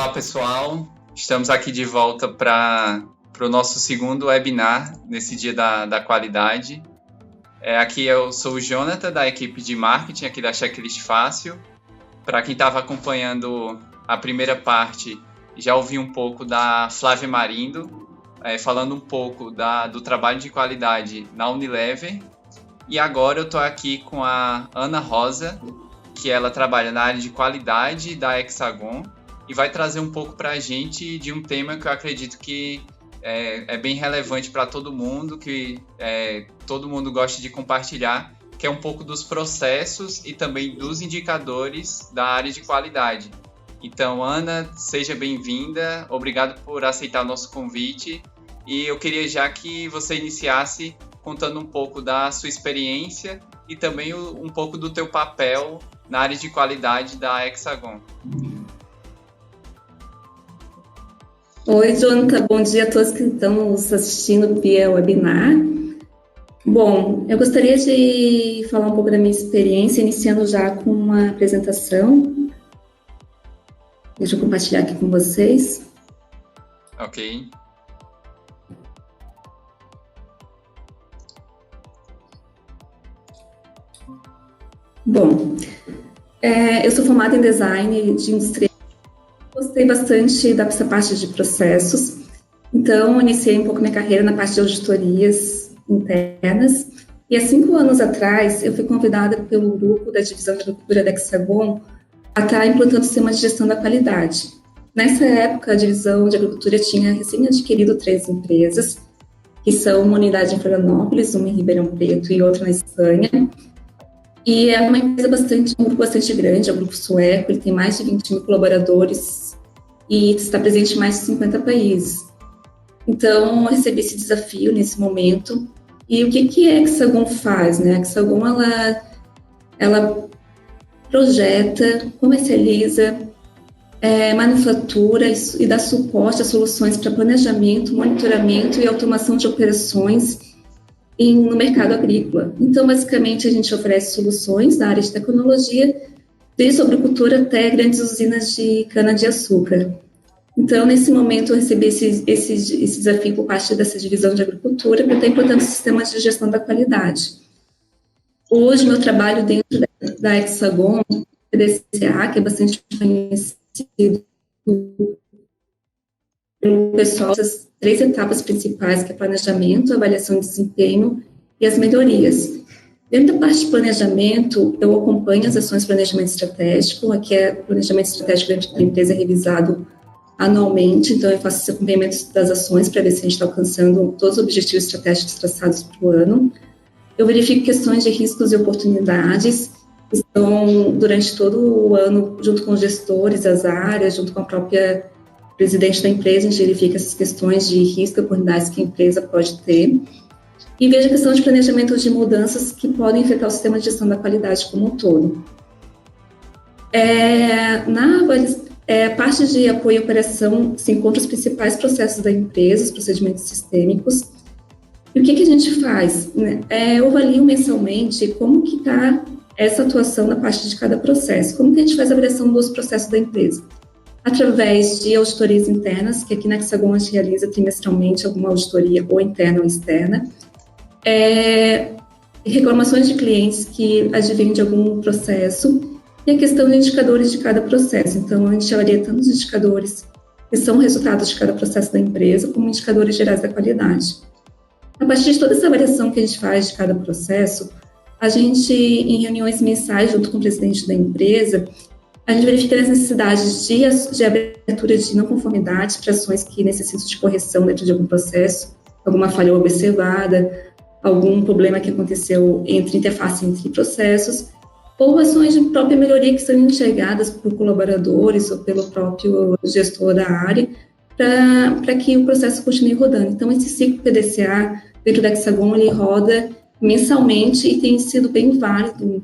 Olá, pessoal. Estamos aqui de volta para o nosso segundo webinar nesse dia da qualidade. Aqui eu sou o Jonathan, da equipe de marketing aqui da Checklist Fácil. Para quem estava acompanhando a primeira parte, já ouvi um pouco da Flávia Marindo, falando um pouco do trabalho de qualidade na Unilever. E agora eu estou aqui com a Ana Rosa, que ela trabalha na área de qualidade da Hexagon e vai trazer um pouco para a gente de um tema que eu acredito que é bem relevante para todo mundo, que todo mundo gosta de compartilhar, que é um pouco dos processos e também dos indicadores da área de qualidade. Então, Ana, seja bem-vinda, obrigado por aceitar o nosso convite e eu queria já que você iniciasse contando um pouco da sua experiência e também um pouco do teu papel na área de qualidade da Hexagon. Oi, Jonathan, bom dia a todos que estão nos assistindo via webinar. Bom, eu gostaria de falar um pouco da minha experiência, iniciando já com uma apresentação. Deixa eu compartilhar aqui com vocês. Ok. Bom, eu sou formada em design de indústria. Gostei bastante dessa parte de processos, então iniciei um pouco minha carreira na parte de auditorias internas, e há 5 anos atrás eu fui convidada pelo grupo da divisão de agricultura da Hexagon a estar implantando sistemas de gestão da qualidade. Nessa época, a divisão de agricultura tinha recém-adquirido 3 empresas, que são uma unidade em Florianópolis, uma em Ribeirão Preto e outra na Espanha. E é uma empresa um grupo bastante grande, é o grupo sueco, ele tem mais de 20 mil colaboradores e está presente em mais de 50 países. Então, eu recebi esse desafio nesse momento. E o que a Hexagon faz, né? A Hexagon, ela projeta, comercializa, manufatura e dá suporte a soluções para planejamento, monitoramento e automação de operações no mercado agrícola. Então, basicamente, a gente oferece soluções na área de tecnologia, desde a agricultura até grandes usinas de cana-de-açúcar. Então, nesse momento, eu recebi esse desafio por parte dessa divisão de agricultura para estar implantando sistemas de gestão da qualidade. Hoje, meu trabalho dentro da Hexagon, PDCA, que é bastante conhecido pelo pessoal, essas 3 etapas principais, que é planejamento, avaliação de desempenho e as melhorias. Dentro da parte de planejamento, eu acompanho as ações de planejamento estratégico. Aqui o planejamento estratégico dentro da empresa é revisado anualmente, então eu faço esse acompanhamento das ações para ver se a gente está alcançando todos os objetivos estratégicos traçados para o ano. Eu verifico questões de riscos e oportunidades, que estão durante todo o ano, junto com os gestores, as áreas, junto com a própria presidente da empresa, a gente verifica essas questões de risco e oportunidades que a empresa pode ter. E veja a questão de planejamento de mudanças que podem afetar o sistema de gestão da qualidade como um todo. Na parte de apoio e operação se encontram os principais processos da empresa, os procedimentos sistêmicos. E o que a gente faz? Eu avalio mensalmente como que está essa atuação na parte de cada processo, como que a gente faz a avaliação dos processos da empresa. Através de auditorias internas, que aqui na Hexagon a gente realiza trimestralmente alguma auditoria ou interna ou externa, reclamações de clientes que advêm de algum processo e a questão de indicadores de cada processo. Então, a gente avalia tanto os indicadores que são resultados de cada processo da empresa, como indicadores gerais da qualidade. A partir de toda essa avaliação que a gente faz de cada processo, a gente, em reuniões mensais junto com o presidente da empresa, a gente verifica as necessidades de abertura de não conformidades para ações que necessitam de correção dentro de algum processo, alguma falha observada, algum problema que aconteceu entre interface entre processos, ou ações de própria melhoria que são enxergadas por colaboradores ou pelo próprio gestor da área, para que o processo continue rodando. Então, esse ciclo PDCA dentro da Hexagon, ele roda mensalmente e tem sido bem válido,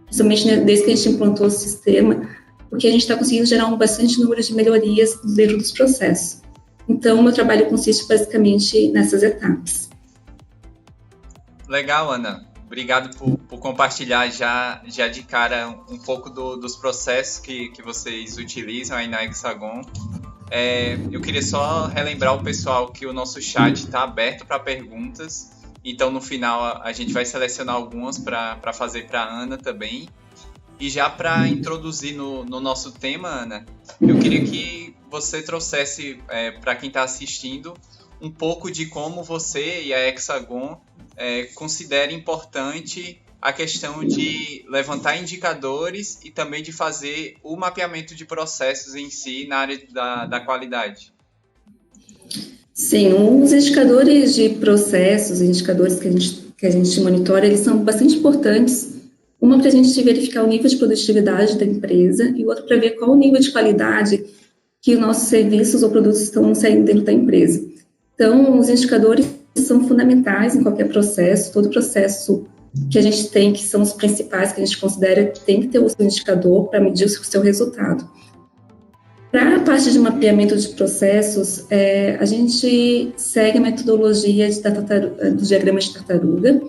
principalmente desde que a gente implantou o sistema, porque a gente está conseguindo gerar bastante número de melhorias dentro dos processos. Então, o meu trabalho consiste basicamente nessas etapas. Legal, Ana. Obrigado por compartilhar já de cara um pouco dos processos que vocês utilizam aí na Hexagon. Eu queria só relembrar o pessoal que o nosso chat está aberto para perguntas. Então, no final, a gente vai selecionar algumas para fazer para a Ana também. E já para introduzir no nosso tema, Ana, eu queria que você trouxesse para quem está assistindo um pouco de como você e a Hexagon consideram importante a questão de levantar indicadores e também de fazer o mapeamento de processos em si na área da qualidade. Sim, os indicadores de processos, indicadores que a gente monitora, eles são bastante importantes. Uma para a gente verificar o nível de produtividade da empresa e outra para ver qual o nível de qualidade que os nossos serviços ou produtos estão saindo dentro da empresa. Então, os indicadores são fundamentais em qualquer processo, todo processo que a gente tem, que são os principais, que a gente considera que tem que ter o seu indicador para medir o seu resultado. Para a parte de mapeamento de processos, a gente segue a metodologia do diagrama de tartaruga,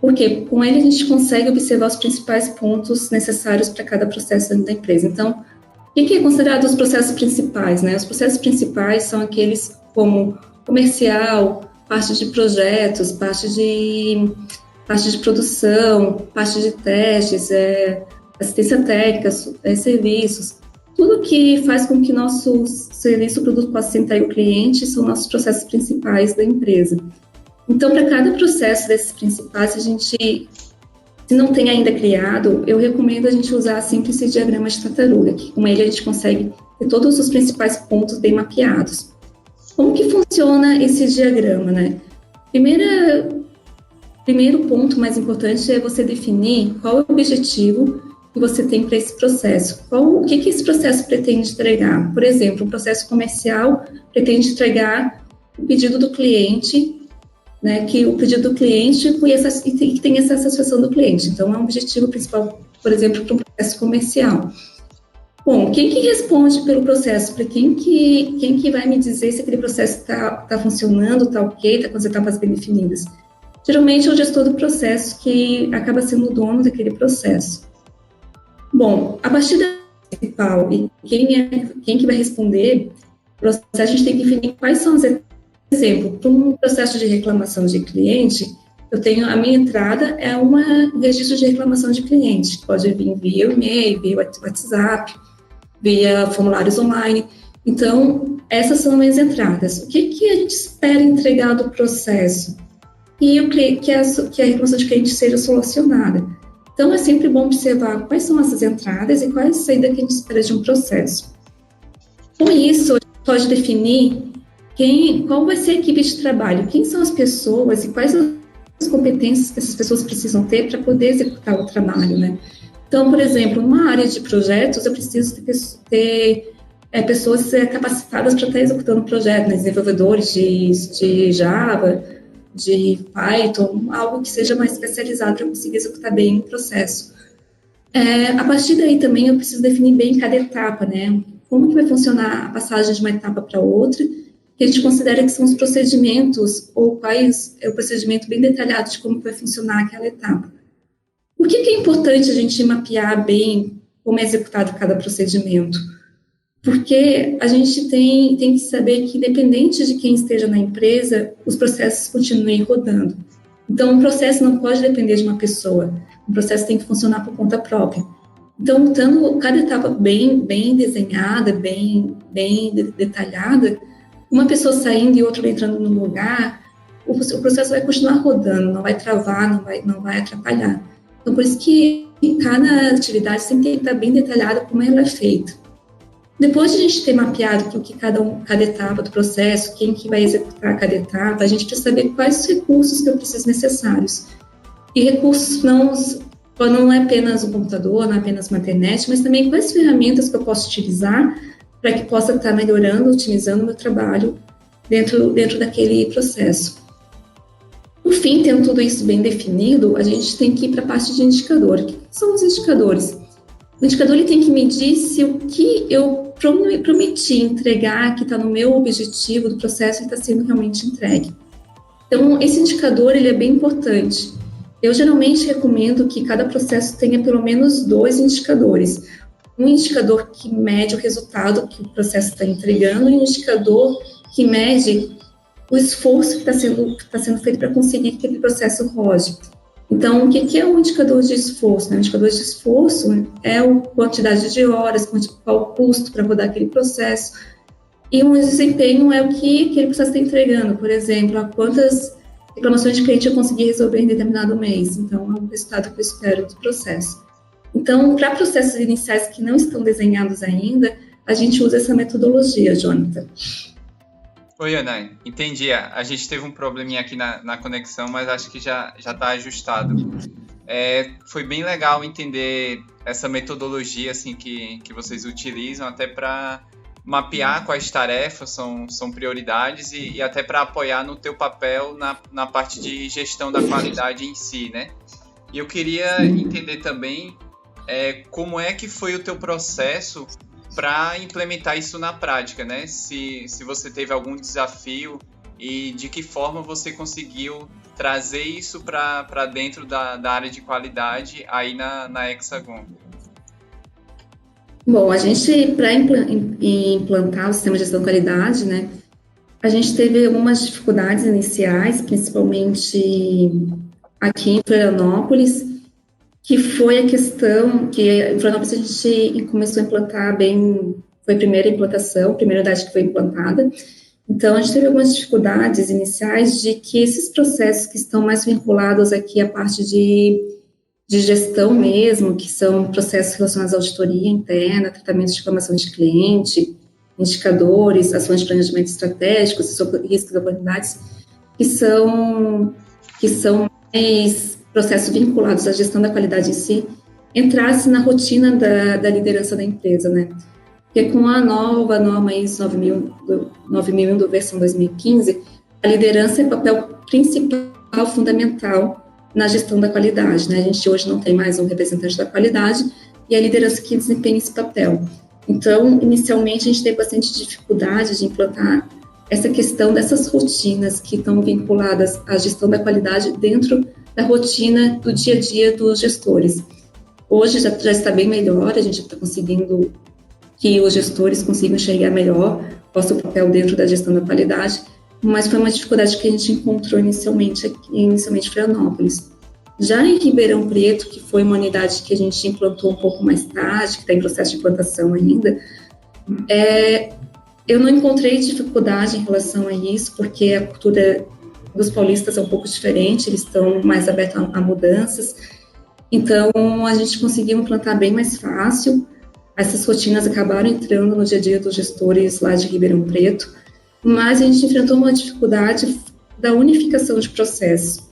porque com ele a gente consegue observar os principais pontos necessários para cada processo dentro da empresa. Então, o que é considerado os processos principais, né? Os processos principais são aqueles como comercial, parte de projetos, parte de produção, parte de testes, assistência técnica, serviços. Tudo que faz com que nosso serviço ou produto possa atrair o cliente são nossos processos principais da empresa. Então, para cada processo desses principais, se não tem ainda criado, eu recomendo a gente usar sempre esse diagrama de tartaruga, que com ele a gente consegue ter todos os principais pontos bem mapeados. Como que funciona esse diagrama, né? Primeiro ponto mais importante é você definir qual é o objetivo que você tem para esse processo. O que esse processo pretende entregar? Por exemplo, um processo comercial pretende entregar o pedido do cliente, né, que o pedido do cliente e que tenha essa satisfação do cliente. Então, é um objetivo principal, por exemplo, para um processo comercial. Bom, quem que responde pelo processo? Para quem que vai me dizer se aquele processo está funcionando, está ok, está com as etapas bem definidas? Geralmente é o gestor do processo que acaba sendo o dono daquele processo. Bom, a partir da principal e quem que vai responder, o processo, a gente tem que definir quais são as etapas. Por exemplo, para um processo de reclamação de cliente, a minha entrada é um registro de reclamação de cliente. Pode vir via e-mail, via WhatsApp, via formulários online. Então, essas são as entradas. O que a gente espera entregar do processo? E que a reclamação de cliente seja solucionada. Então, é sempre bom observar quais são essas entradas e qual é a saída que a gente espera de um processo. Com isso, a gente pode definir qual vai ser a equipe de trabalho, quem são as pessoas e quais as competências que essas pessoas precisam ter para poder executar o trabalho, né? Então, por exemplo, numa área de projetos, eu preciso ter pessoas capacitadas para estar executando o projeto, né? Desenvolvedores de Java, de Python, algo que seja mais especializado para conseguir executar bem o processo. A partir daí também eu preciso definir bem cada etapa, né? Como que vai funcionar a passagem de uma etapa para outra, que a gente considera que são os procedimentos, ou quais é o procedimento bem detalhado de como vai funcionar aquela etapa. Por que é importante a gente mapear bem como é executado cada procedimento? Porque a gente tem que saber que, independente de quem esteja na empresa, os processos continuem rodando. Então, um processo não pode depender de uma pessoa, o processo tem que funcionar por conta própria. Então, estando cada etapa bem desenhada, bem detalhada, uma pessoa saindo e outra entrando no lugar, o processo vai continuar rodando, não vai travar, não vai atrapalhar. Então, por isso que cada atividade sempre tem que estar bem detalhada como ela é feita. Depois de a gente ter mapeado o que cada etapa do processo, quem que vai executar cada etapa, a gente precisa saber quais os recursos que eu preciso necessários. E recursos não é apenas o computador, não é apenas uma internet, mas também quais ferramentas que eu posso utilizar para que possa estar melhorando, otimizando o meu trabalho dentro daquele processo. Por fim, tendo tudo isso bem definido, a gente tem que ir para a parte de indicador. O que são os indicadores? O indicador ele tem que medir se o que eu prometi entregar, que está no meu objetivo do processo, está sendo realmente entregue. Então, esse indicador ele é bem importante. Eu geralmente recomendo que cada processo tenha pelo menos 2 indicadores. um indicador que mede o resultado que o processo está entregando e um indicador que mede o esforço que está sendo feito para conseguir que aquele processo rode. Então, o que é um indicador de esforço? Um indicador de esforço é a quantidade de horas, qual o custo para rodar aquele processo, e um desempenho é o que aquele processo está entregando. Por exemplo, a quantas reclamações de cliente eu consegui resolver em determinado mês. Então, é o resultado que eu espero do processo. Então, para processos iniciais que não estão desenhados ainda, a gente usa essa metodologia, Jonathan. Oi, Ana, entendi. A gente teve um probleminha aqui na conexão, mas acho que já está ajustado. Foi bem legal entender essa metodologia assim, que vocês utilizam até para mapear quais tarefas são prioridades e até para apoiar no teu papel na parte de gestão da qualidade em si, né? E eu queria entender também como é que foi o teu processo para implementar isso na prática, né? Se você teve algum desafio e de que forma você conseguiu trazer isso para dentro da área de qualidade aí na Hexagon. Bom, a gente, para implantar o sistema de gestão de qualidade, né, a gente teve algumas dificuldades iniciais, principalmente aqui em Florianópolis, que foi a questão que em Florianópolis a gente começou a implantar bem, foi a primeira implantação, a primeira unidade que foi implantada. Então, a gente teve algumas dificuldades iniciais de que esses processos que estão mais vinculados aqui à parte de gestão mesmo, que são processos relacionados à auditoria interna, tratamento de reclamação de cliente, indicadores, ações de planejamento estratégico, riscos e oportunidades, que são mais processos vinculados à gestão da qualidade em si, entrasse na rotina da liderança da empresa, né? Porque com a nova norma ISO 9001 do versão 2015, a liderança é papel principal, fundamental na gestão da qualidade, né? A gente hoje não tem mais um representante da qualidade e a liderança que desempenha esse papel. Então, inicialmente, a gente teve bastante dificuldade de implantar essa questão dessas rotinas que estão vinculadas à gestão da qualidade dentro da rotina do dia a dia dos gestores. Hoje já está bem melhor, a gente está conseguindo que os gestores consigam enxergar melhor qual é o seu papel dentro da gestão da qualidade, mas foi uma dificuldade que a gente encontrou inicialmente em Florianópolis. Já em Ribeirão Preto, que foi uma unidade que a gente implantou um pouco mais tarde, que está em processo de implantação ainda, eu não encontrei dificuldade em relação a isso, porque a cultura dos paulistas é um pouco diferente, eles estão mais abertos a mudanças, então a gente conseguiu implantar bem mais fácil. Essas rotinas acabaram entrando no dia a dia dos gestores lá de Ribeirão Preto, mas a gente enfrentou uma dificuldade da unificação de processo.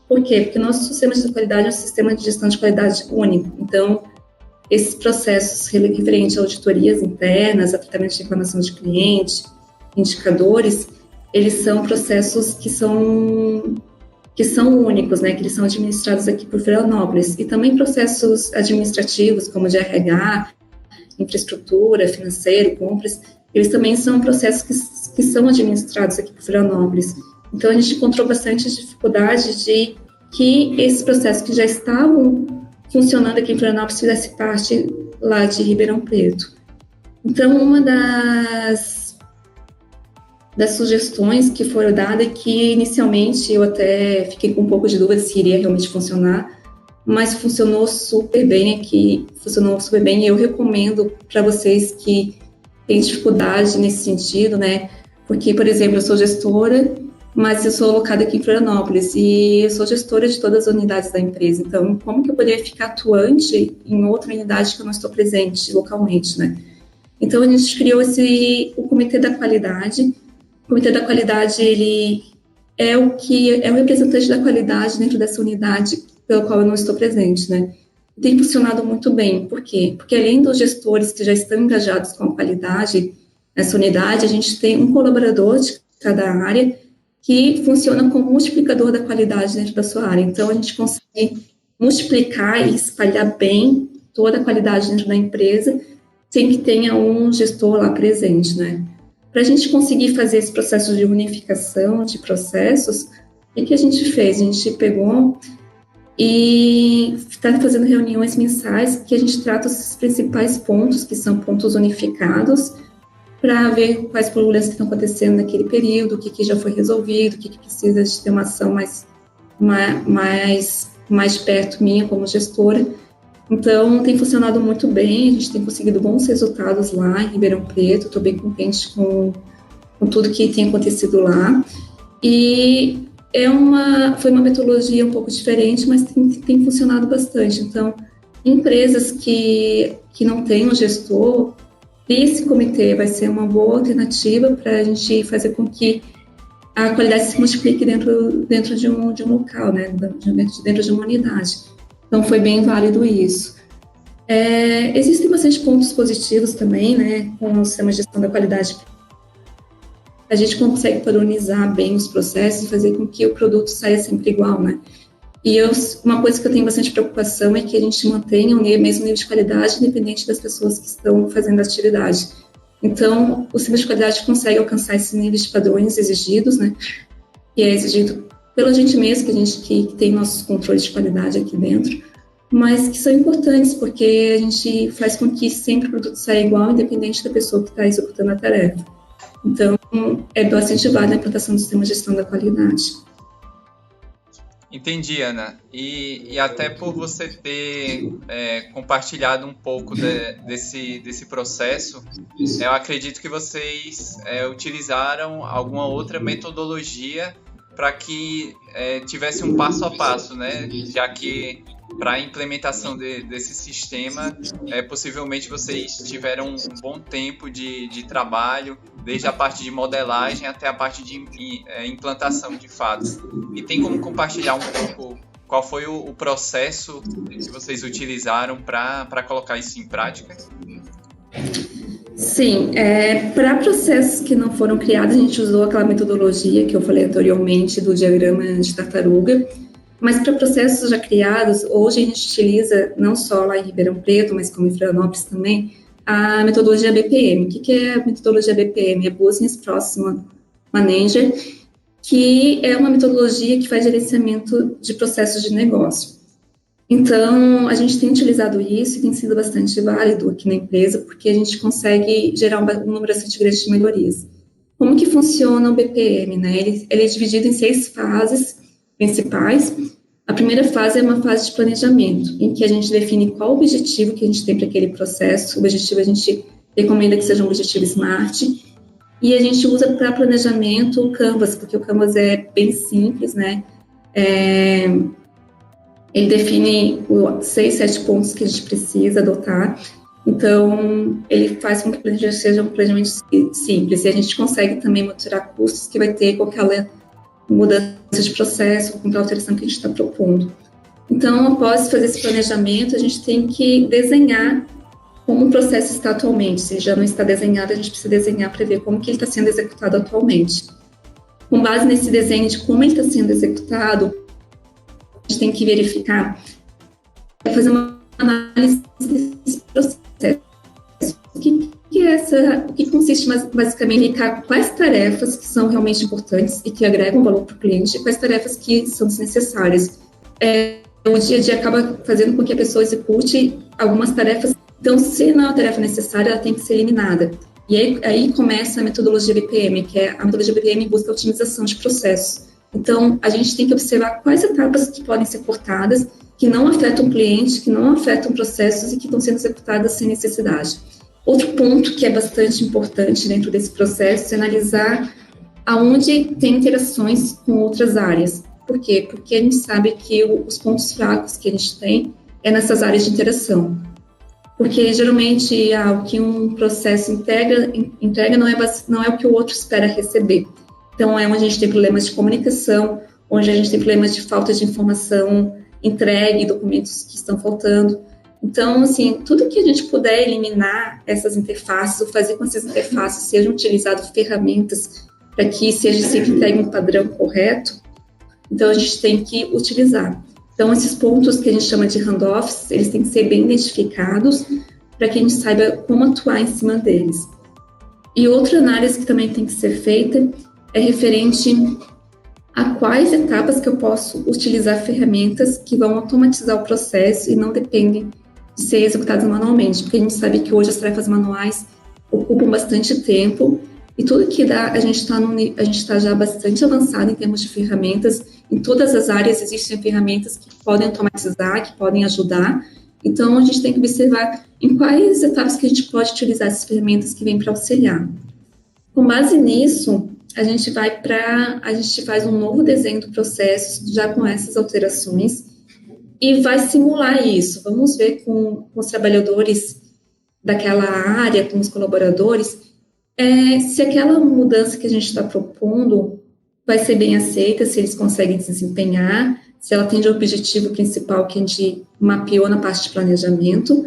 Por quê? Porque nosso sistema de qualidade é um sistema de gestão de qualidade único. Então, esses processos referentes a auditorias internas, a tratamento de reclamação de cliente, indicadores, eles são processos que são únicos, né? Que eles são administrados aqui por Florianópolis. E também processos administrativos, como de RH, infraestrutura, financeiro, compras, eles também são processos que são administrados aqui por Florianópolis. Então, a gente encontrou bastante dificuldade de que esses processos que já estavam funcionando aqui em Florianópolis fizesse parte lá de Ribeirão Preto. Então, uma das sugestões que foram dadas é que, inicialmente, eu até fiquei com um pouco de dúvida se iria realmente funcionar, mas funcionou super bem aqui, e eu recomendo para vocês que têm dificuldade nesse sentido, né? Porque, por exemplo, eu sou gestora, mas eu sou alocada aqui em Florianópolis e eu sou gestora de todas as unidades da empresa. Então, como que eu poderia ficar atuante em outra unidade que eu não estou presente localmente, né? Então, a gente criou o Comitê da Qualidade. O Comitê da Qualidade, ele é o representante da qualidade dentro dessa unidade pelo qual eu não estou presente, né? Tem funcionado muito bem. Por quê? Porque além dos gestores que já estão engajados com a qualidade nessa unidade, a gente tem um colaborador de cada área que funciona como multiplicador da qualidade dentro da sua área. Então, a gente consegue multiplicar e espalhar bem toda a qualidade dentro da empresa, sem que tenha um gestor lá presente, né? Para a gente conseguir fazer esse processo de unificação de processos, o que a gente fez? A gente pegou e está fazendo reuniões mensais que a gente trata os principais pontos, que são pontos unificados, para ver quais problemas que estão acontecendo naquele período, o que já foi resolvido, o que precisa de ter uma ação mais perto minha como gestora. Então, tem funcionado muito bem, a gente tem conseguido bons resultados lá em Ribeirão Preto, estou bem contente com tudo que tem acontecido lá. E foi uma metodologia um pouco diferente, mas tem funcionado bastante. Então, empresas que não têm um gestor, esse comitê vai ser uma boa alternativa para a gente fazer com que a qualidade se multiplique dentro de um local, né? Dentro de uma unidade. Então, foi bem válido isso. Existem bastante pontos positivos também, né? Com o sistema de gestão da qualidade. A gente consegue padronizar bem os processos e fazer com que o produto saia sempre igual, né? E uma coisa que eu tenho bastante preocupação é que a gente mantenha o mesmo nível de qualidade, independente das pessoas que estão fazendo a atividade. Então, o sistema de qualidade consegue alcançar esses níveis de padrões exigidos, né? Que é exigido pela gente mesmo, que tem nossos controles de qualidade aqui dentro, mas que são importantes, porque a gente faz com que sempre o produto saia igual, independente da pessoa que está executando a tarefa. Então, é bastante válida a implantação do sistema de gestão da qualidade. Entendi, Ana. E até por você ter compartilhado um pouco desse processo, eu acredito que vocês utilizaram alguma outra metodologia para que tivesse um passo a passo, né? Já que para a implementação desse sistema, possivelmente vocês tiveram um bom tempo de trabalho, desde a parte de modelagem até a parte de implantação de fato. E tem como compartilhar um pouco qual foi o processo que vocês utilizaram para colocar isso em prática? Sim, para processos que não foram criados, a gente usou aquela metodologia que eu falei anteriormente do diagrama de tartaruga, mas para processos já criados, hoje a gente utiliza, não só lá em Ribeirão Preto, mas como em Florianópolis também, a metodologia BPM. O que é a metodologia BPM? É Business Process Manager, que é uma metodologia que faz gerenciamento de processos de negócio. Então, a gente tem utilizado isso e tem sido bastante válido aqui na empresa, porque a gente consegue gerar um número bastante grande de melhorias. Como que funciona o BPM, né? Ele é dividido em 6 fases principais. A primeira fase é uma fase de planejamento, em que a gente define qual o objetivo que a gente tem para aquele processo. O objetivo a gente recomenda que seja um objetivo SMART, e a gente usa para planejamento o Canvas, porque o Canvas é bem simples, né? Ele define 6, 7 pontos que a gente precisa adotar. Então, ele faz com que o planejamento seja um planejamento simples, e a gente consegue também monitorar custos que vai ter qualquer mudança de processo, com qualquer alteração que a gente está propondo. Então, após fazer esse planejamento, a gente tem que desenhar como o processo está atualmente. Se já não está desenhado, a gente precisa desenhar para ver como que ele está sendo executado atualmente. Com base nesse desenho de como ele está sendo executado, a gente tem que verificar, fazer uma análise desse processo. O que consiste basicamente em indicar quais tarefas que são realmente importantes e que agregam valor para o cliente e quais tarefas que são desnecessárias. O dia a dia acaba fazendo com que a pessoa execute algumas tarefas. Então, se não é uma tarefa necessária, ela tem que ser eliminada. E aí começa a metodologia BPM, que é a metodologia BPM busca a otimização de processos. Então, a gente tem que observar quais etapas que podem ser cortadas, que não afetam o cliente, que não afetam processos e que estão sendo executadas sem necessidade. Outro ponto que é bastante importante dentro desse processo é analisar aonde tem interações com outras áreas. Por quê? Porque a gente sabe que os pontos fracos que a gente tem é nessas áreas de interação. Porque, geralmente, o que um processo entrega não é o que o outro espera receber. Então, é onde a gente tem problemas de comunicação, onde a gente tem problemas de falta de informação entregue, documentos que estão faltando. Então, assim, tudo que a gente puder eliminar essas interfaces, ou fazer com que essas interfaces sejam utilizadas ferramentas para que seja sempre entregue um padrão correto, então a gente tem que utilizar. Então, esses pontos que a gente chama de handoffs, eles têm que ser bem identificados para que a gente saiba como atuar em cima deles. E outra análise que também tem que ser feita é referente a quais etapas que eu posso utilizar ferramentas que vão automatizar o processo e não dependem de ser executadas manualmente, porque a gente sabe que hoje as tarefas manuais ocupam bastante tempo e tudo que dá, a gente está já bastante avançado em termos de ferramentas. Em todas as áreas existem ferramentas que podem automatizar, que podem ajudar. Então, a gente tem que observar em quais etapas que a gente pode utilizar essas ferramentas que vêm para auxiliar. Com base nisso, a gente faz um novo desenho do processo, já com essas alterações, e vai simular isso. Vamos ver com os trabalhadores daquela área, com os colaboradores, se aquela mudança que a gente está propondo vai ser bem aceita, se eles conseguem desempenhar, se ela atende ao objetivo principal que a gente mapeou na parte de planejamento,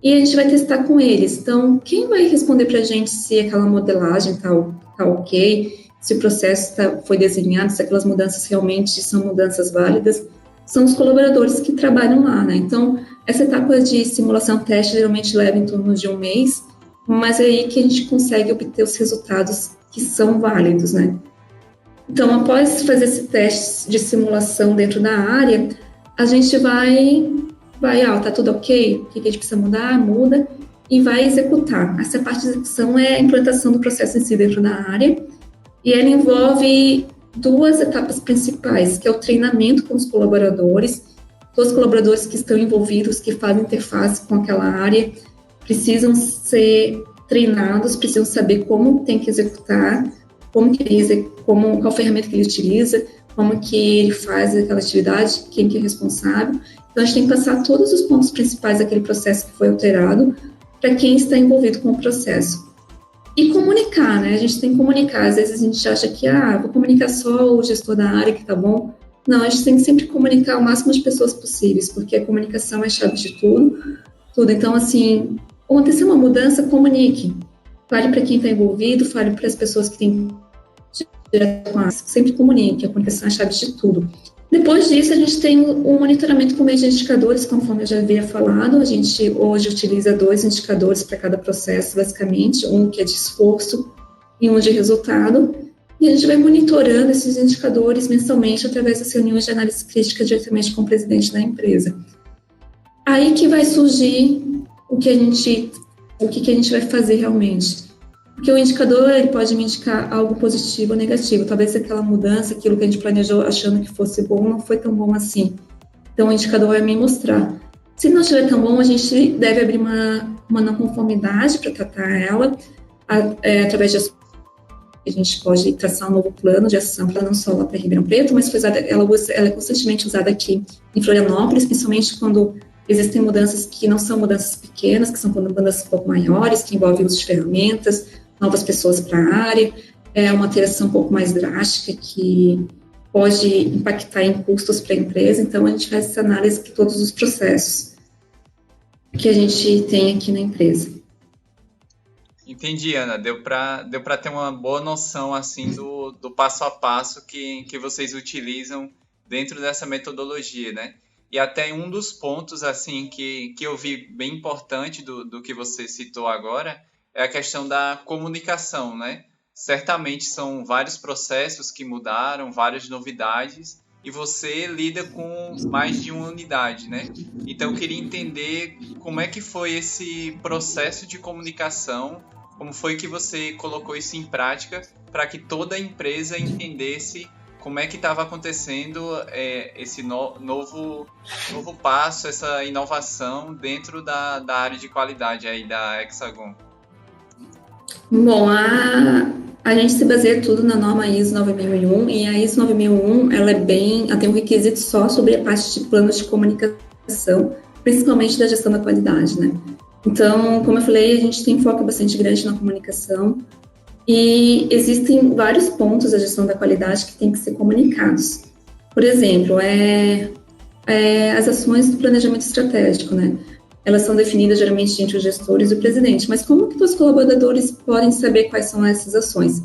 e a gente vai testar com eles. Então, quem vai responder para a gente se aquela modelagem está ok, se o processo foi desenhado, se aquelas mudanças realmente são mudanças válidas, são os colaboradores que trabalham lá, né? Então, essa etapa de simulação-teste geralmente leva em torno de um mês, mas é aí que a gente consegue obter os resultados que são válidos, né? Então, após fazer esse teste de simulação dentro da área, a gente tá tudo ok? O que a gente precisa mudar? Muda e vai executar. Essa parte de execução é a implantação do processo em si dentro da área, e ela envolve duas etapas principais, que é o treinamento com os colaboradores. Todos os colaboradores que estão envolvidos, que fazem interface com aquela área, precisam ser treinados, precisam saber como tem que executar, qual ferramenta que ele utiliza, como que ele faz aquela atividade, quem que é responsável. Então, a gente tem que passar todos os pontos principais daquele processo que foi alterado para quem está envolvido com o processo. E comunicar, né? A gente tem que comunicar. Às vezes a gente acha que, vou comunicar só o gestor da área, que tá bom. Não, a gente tem que sempre comunicar o máximo de pessoas possíveis, porque a comunicação é a chave de tudo. Então, assim, acontecer uma mudança, comunique. Fale para quem está envolvido, fale para as pessoas que têm direto com sempre comunique, a comunicação é a chave de tudo. Depois disso, a gente tem um monitoramento por meio de indicadores, conforme eu já havia falado. A gente hoje utiliza 2 indicadores para cada processo, basicamente, um que é de esforço e um de resultado. E a gente vai monitorando esses indicadores mensalmente através das reuniões de análise crítica diretamente com o presidente da empresa. Aí que vai surgir o que a gente vai fazer realmente. Porque o indicador ele pode me indicar algo positivo ou negativo. Talvez aquela mudança, aquilo que a gente planejou achando que fosse bom, não foi tão bom assim. Então, o indicador vai me mostrar. Se não estiver tão bom, a gente deve abrir uma não conformidade para tratar ela, através de ações. A gente pode traçar um novo plano de ação, não só lá para Ribeirão Preto, mas ela é constantemente usada aqui em Florianópolis, principalmente quando existem mudanças que não são mudanças pequenas, que são mudanças um pouco maiores, que envolvem uso de ferramentas, novas pessoas para a área, uma alteração um pouco mais drástica que pode impactar em custos para a empresa. Então, a gente faz essa análise de todos os processos que a gente tem aqui na empresa. Entendi, Ana. Deu para ter uma boa noção assim do passo a passo que vocês utilizam dentro dessa metodologia, né? E até um dos pontos assim que eu vi bem importante do que você citou agora é a questão da comunicação, né? Certamente são vários processos que mudaram, várias novidades, e você lida com mais de uma unidade, né? Então, eu queria entender como é que foi esse processo de comunicação, como foi que você colocou isso em prática para que toda a empresa entendesse como é que estava acontecendo esse novo passo, essa inovação dentro da área de qualidade aí da Hexagon. Bom, a gente se baseia tudo na norma ISO 9001, e a ISO 9001, ela tem um requisito só sobre a parte de planos de comunicação, principalmente da gestão da qualidade, né? Então, como eu falei, a gente tem foco bastante grande na comunicação, e existem vários pontos da gestão da qualidade que têm que ser comunicados. Por exemplo, as ações do planejamento estratégico, né? Elas são definidas geralmente entre os gestores e o presidente, mas como que os colaboradores podem saber quais são essas ações?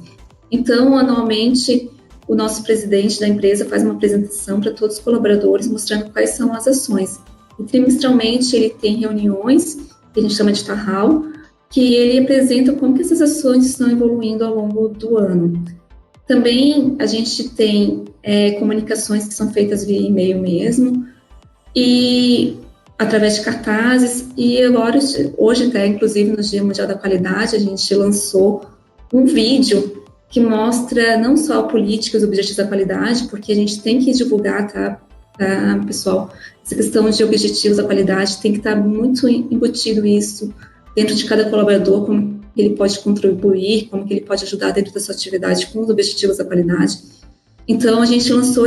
Então, anualmente, o nosso presidente da empresa faz uma apresentação para todos os colaboradores, mostrando quais são as ações. E, trimestralmente, ele tem reuniões, que a gente chama de tarral, que ele apresenta como que essas ações estão evoluindo ao longo do ano. Também, a gente tem comunicações que são feitas via e-mail mesmo, e através de cartazes, e agora, hoje até, inclusive no Dia Mundial da Qualidade, a gente lançou um vídeo que mostra não só políticas, objetivos da qualidade, porque a gente tem que divulgar, tá, pessoal? Essa questão de objetivos da qualidade tem que estar muito embutido isso dentro de cada colaborador, como ele pode contribuir, como que ele pode ajudar dentro da sua atividade com os objetivos da qualidade. Então, a gente lançou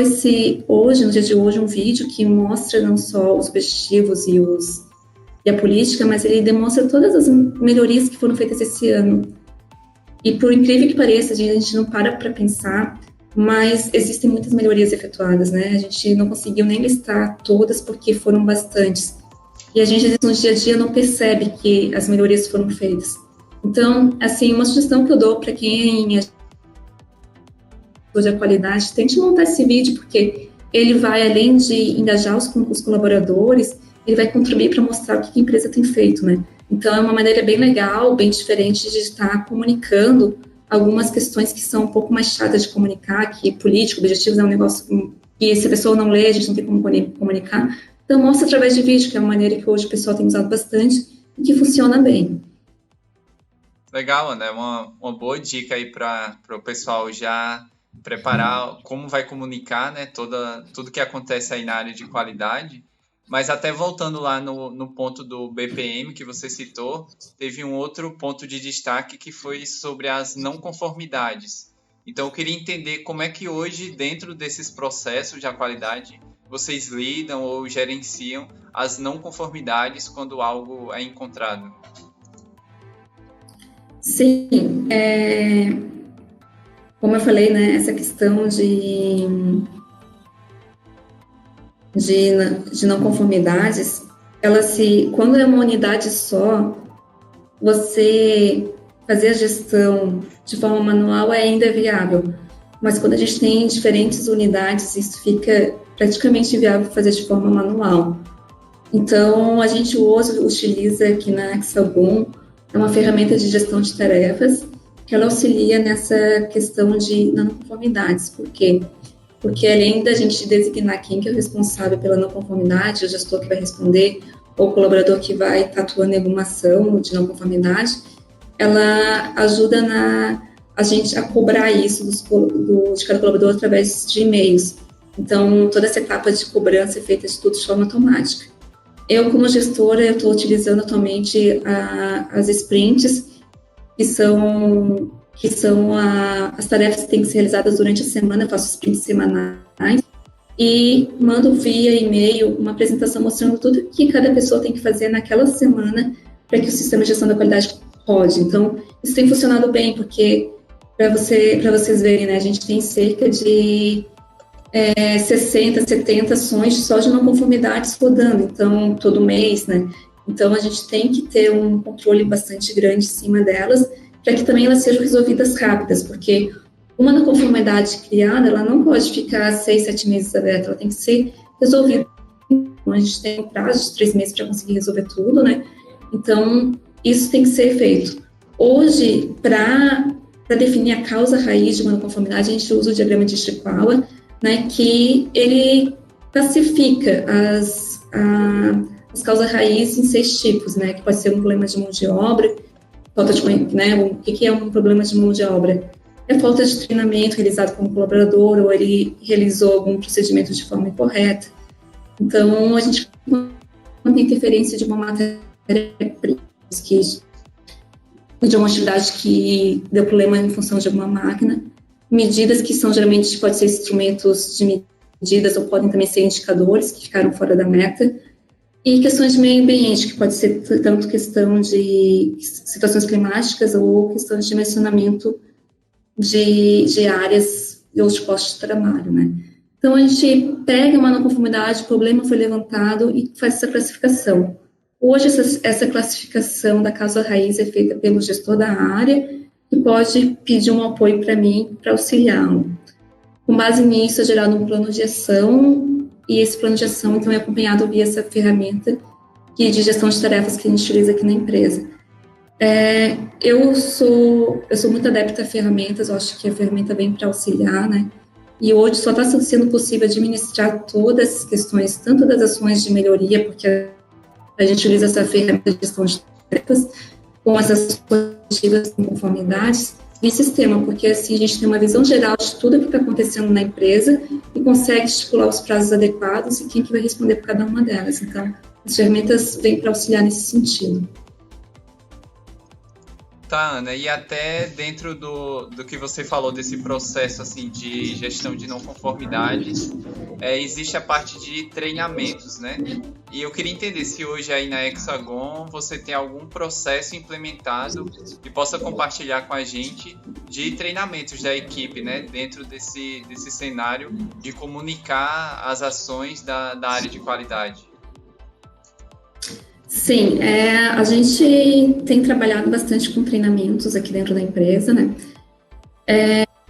hoje, no dia de hoje, um vídeo que mostra não só os objetivos e a política, mas ele demonstra todas as melhorias que foram feitas esse ano. E, por incrível que pareça, a gente não para pensar, mas existem muitas melhorias efetuadas, né? A gente não conseguiu nem listar todas, porque foram bastantes. E a gente, no dia a dia, não percebe que as melhorias foram feitas. Então, assim, uma sugestão que eu dou para quem de qualidade, tente montar esse vídeo, porque ele vai, além de engajar os colaboradores, ele vai contribuir para mostrar o que a empresa tem feito, né? Então, é uma maneira bem legal, bem diferente de estar comunicando algumas questões que são um pouco mais chatas de comunicar, que político, objetivos é um negócio que se a pessoa não lê, a gente não tem como comunicar. Então, mostra através de vídeo, que é uma maneira que hoje o pessoal tem usado bastante e que funciona bem. Legal, né? Uma boa dica aí para o pessoal já preparar como vai comunicar, né, tudo que acontece aí na área de qualidade. Mas até voltando lá no ponto do BPM que você citou, teve um outro ponto de destaque que foi sobre as não conformidades. Então eu queria entender como é que hoje, dentro desses processos de qualidade, vocês lidam ou gerenciam as não conformidades quando algo é encontrado. Sim, como eu falei, né, essa questão de não conformidades, quando é uma unidade só, você fazer a gestão de forma manual é ainda viável, mas quando a gente tem diferentes unidades, isso fica praticamente inviável fazer de forma manual. Então, a gente utiliza aqui na Hexagon uma ferramenta de gestão de tarefas, que ela auxilia nessa questão de não conformidades. Por quê? Porque além da gente designar quem que é o responsável pela não conformidade, o gestor que vai responder, ou o colaborador que vai estar atuando em alguma ação de não conformidade, ela ajuda a gente a cobrar isso de cada colaborador através de e-mails. Então, toda essa etapa de cobrança é feita de tudo de forma automática. Eu, como gestora, eu estou utilizando atualmente as sprints, que são as tarefas que têm que ser realizadas durante a semana. Eu faço sprints semanais e mando via e-mail uma apresentação mostrando tudo que cada pessoa tem que fazer naquela semana para que o sistema de gestão da qualidade rode. Então, isso tem funcionado bem, porque, para vocês verem, né, a gente tem cerca de 60, 70 ações só de não conformidades rodando, então, todo mês, né? Então, a gente tem que ter um controle bastante grande em cima delas, para que também elas sejam resolvidas rápidas, porque uma não conformidade criada, ela não pode ficar 6, 7 meses aberta, ela tem que ser resolvida. Então, a gente tem um prazo de 3 meses para conseguir resolver tudo, né? Então, isso tem que ser feito. Hoje, para definir a causa raiz de uma não conformidade, a gente usa o diagrama de Ishikawa, né, que ele classifica as causas raiz em 6 tipos, né, que pode ser um problema de mão de obra, falta de, né, o que é um problema de mão de obra? É falta de treinamento realizado como colaborador, ou ele realizou algum procedimento de forma incorreta. Então, a gente não tem interferência de uma matéria-prima, de uma atividade que deu problema em função de alguma máquina. Medidas que são, geralmente, pode ser instrumentos de medidas ou podem também ser indicadores que ficaram fora da meta. E questões de meio ambiente, que pode ser tanto questão de situações climáticas ou questão de dimensionamento de áreas ou de postos de trabalho, né? Então, a gente pega uma não conformidade, o problema foi levantado e faz essa classificação. Hoje, essa classificação da causa raiz é feita pelo gestor da área, que pode pedir um apoio para mim, para auxiliá-lo. Com base nisso, é gerado um plano de ação, e esse plano de ação, então, é acompanhado via essa ferramenta de gestão de tarefas que a gente utiliza aqui na empresa. Eu sou muito adepta a ferramentas, eu acho que a ferramenta vem para auxiliar, né? e hoje só está sendo possível administrar todas essas questões, tanto das ações de melhoria, porque a gente utiliza essa ferramenta de gestão de tarefas, com as ações corretivas em conformidades, e sistema, porque assim a gente tem uma visão geral de tudo que está acontecendo na empresa e consegue estipular os prazos adequados e quem que vai responder por cada uma delas. Então, as ferramentas vêm para auxiliar nesse sentido. Tá, Ana, e até dentro do que você falou desse processo assim, de gestão de não conformidades, existe a parte de treinamentos, né? E eu queria entender se hoje aí na Hexagon você tem algum processo implementado que possa compartilhar com a gente de treinamentos da equipe, né? Dentro desse cenário de comunicar as ações da área de qualidade. Sim, a gente tem trabalhado bastante com treinamentos aqui dentro da empresa, né?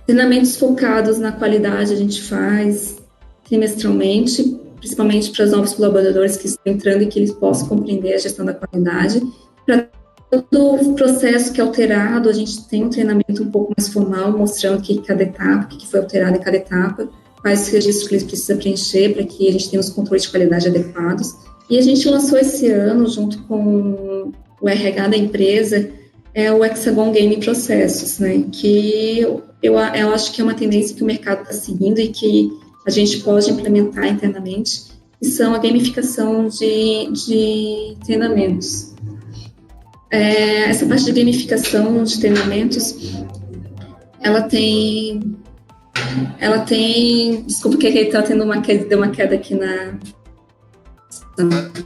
Treinamentos focados na qualidade a gente faz trimestralmente, principalmente para os novos colaboradores que estão entrando e que eles possam compreender a gestão da qualidade. Para todo o processo que é alterado, a gente tem um treinamento um pouco mais formal, mostrando que cada etapa, o que foi alterado em cada etapa, quais registros que eles precisam preencher para que a gente tenha os controles de qualidade adequados. E a gente lançou esse ano, junto com o RH da empresa, o Hexagon Game Processos, né? Que eu acho que é uma tendência que o mercado está seguindo e que a gente pode implementar internamente, que são a gamificação de treinamentos. Essa parte de gamificação de treinamentos, ela tem desculpa que está tendo deu uma queda aqui na...